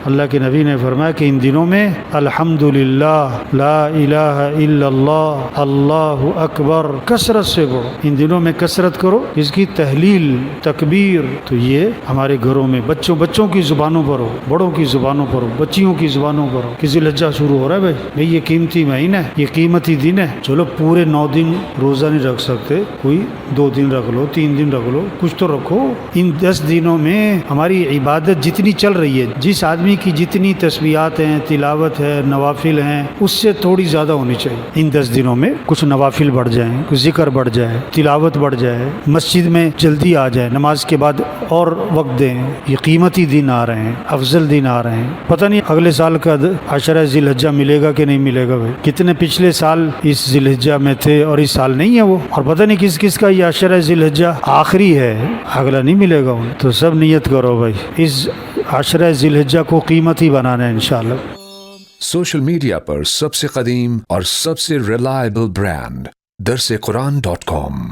اللہ کے نبی نے فرمایا کہ ان دنوں میں الحمدللہ، لا الہ الا اللہ، اللہ اکبر کثرت سے پڑھو، ان دنوں میں کثرت کرو، اس کی تحلیل تکبیر۔ تو یہ ہمارے گھروں میں بچوں کی زبانوں پر ہو، بڑوں کی زبانوں پر ہو، بچیوں کی زبانوں پر ہو کہ ذی الحجہ شروع ہو رہا ہے بھائی یہ قیمتی مہینہ ہے، یہ قیمتی دن ہے، چلو پورے 9 دن روزہ نہیں رکھ سکتے، کوئی 2 دن رکھ لو، 3 دن رکھ لو، کچھ تو رکھو۔ ان 10 دنوں میں ہماری عبادت جتنی چل رہی ہے، جس آدمی کی جتنی تسبیحات ہیں، تلاوت ہے، نوافل ہیں، اس سے تھوڑی زیادہ ہونی چاہیے۔ ان 10 دنوں میں کچھ نوافل بڑھ جائیں، کچھ ذکر بڑھ جائے، تلاوت بڑھ جائے، مسجد میں جلدی آ جائے، نماز کے بعد اور وقت دیں۔ یہ قیمتی دن آ رہے ہیں، افضل دن آ رہے ہیں، پتہ نہیں اگلے سال کا عشرہ ذی الحجہ ملے گا کہ نہیں ملے گا بھائی۔ کتنے پچھلے سال اس ذی الحجہ میں تھے اور اس سال نہیں ہے وہ، اور پتہ نہیں کس کس کا یہ عشرہ ذی الحجہ آخری ہے، اگلا نہیں ملے گا انہیں۔ تو سب نیت کرو بھائی اس عشرہ ذی الحجہ کو قیمتی بنانا ہے انشاءاللہ۔ سوشل میڈیا پر سب سے قدیم اور سب سے ریلائبل برانڈ درسقرآن.com